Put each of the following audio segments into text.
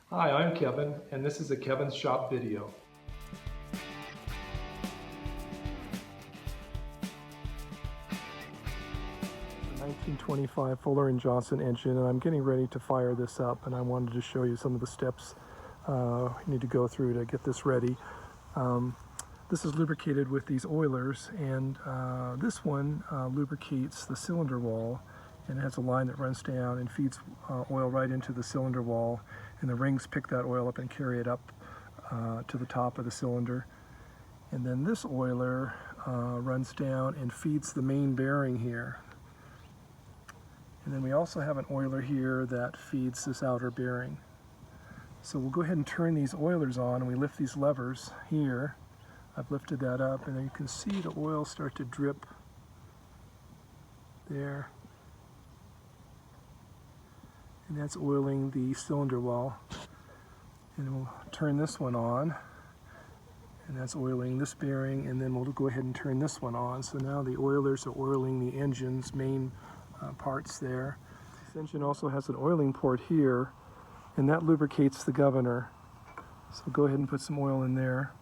Hi, I'm Kevin, and this is a Kevin's Shop video. The 1925 Fuller & Johnson engine, and I'm getting ready to fire this up, and I wanted to show you some of the steps you need to go through to get this ready. This is lubricated with these oilers, and this one lubricates the cylinder wall, and it has a line that runs down and feeds oil right into the cylinder wall, and the rings pick that oil up and carry it up to the top of the cylinder. And then this oiler runs down and feeds the main bearing here. And then we also have an oiler here that feeds this outer bearing. So we'll go ahead and turn these oilers on, and we lift these levers here. I've lifted that up, and then you can see the oil start to drip there. And that's oiling the cylinder wall. And we'll turn this one on, and that's oiling this bearing, and then we'll go ahead and turn this one on. So now the oilers are oiling the engine's main parts there. This engine also has an oiling port here, and that lubricates the governor. So go ahead and put some oil in there.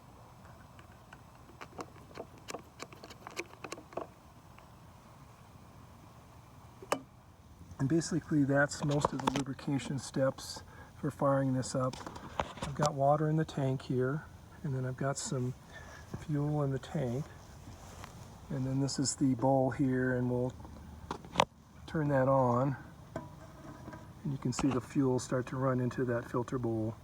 And basically that's most of the lubrication steps for firing this up. I've got water in the tank here, and then I've got some fuel in the tank, and then this is the bowl here, and we'll turn that on, and you can see the fuel start to run into that filter bowl.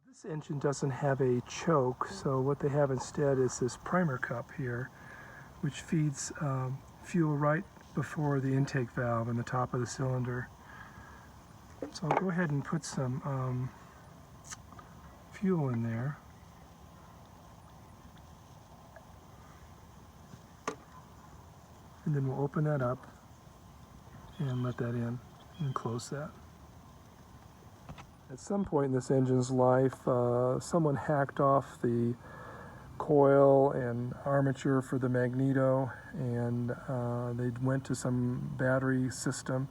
This engine doesn't have a choke, so what they have instead is this primer cup here, which feeds fuel right before the intake valve in the top of the cylinder. So I'll go ahead and put some fuel in there. And then we'll open that up and let that in and close that. At some point in this engine's life, someone hacked off the coil and armature for the magneto, and they went to some battery system.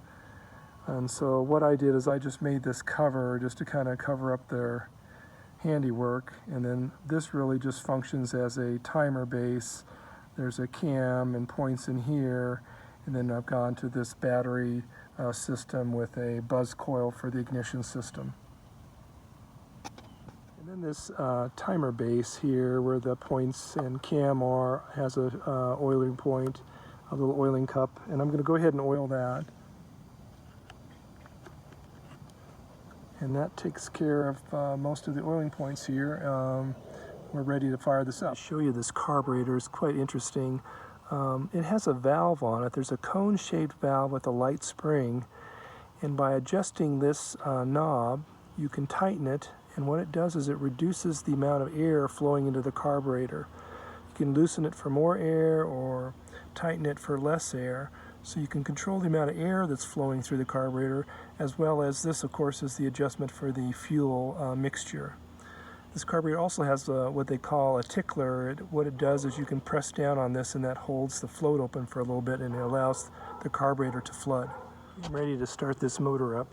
And so what I did is I just made this cover just to kind of cover up their handiwork, and then this really just functions as a timer base. There's a cam and points in here, and then I've gone to this battery system with a buzz coil for the ignition system. And then this timer base here where the points and cam are has a oiling point, a little oiling cup, and I'm going to go ahead and oil that. And that takes care of most of the oiling points here. We're ready to fire this up. I'll show you this carburetor. It's quite interesting. It has a valve on it. There's a cone-shaped valve with a light spring, and by adjusting this knob you can tighten it, and what it does is it reduces the amount of air flowing into the carburetor. You can loosen it for more air or tighten it for less air, so you can control the amount of air that's flowing through the carburetor, as well as this, of course, is the adjustment for the fuel mixture. This carburetor also has what they call a tickler. What it does is you can press down on this, and that holds the float open for a little bit, and it allows the carburetor to flood. I'm ready to start this motor up.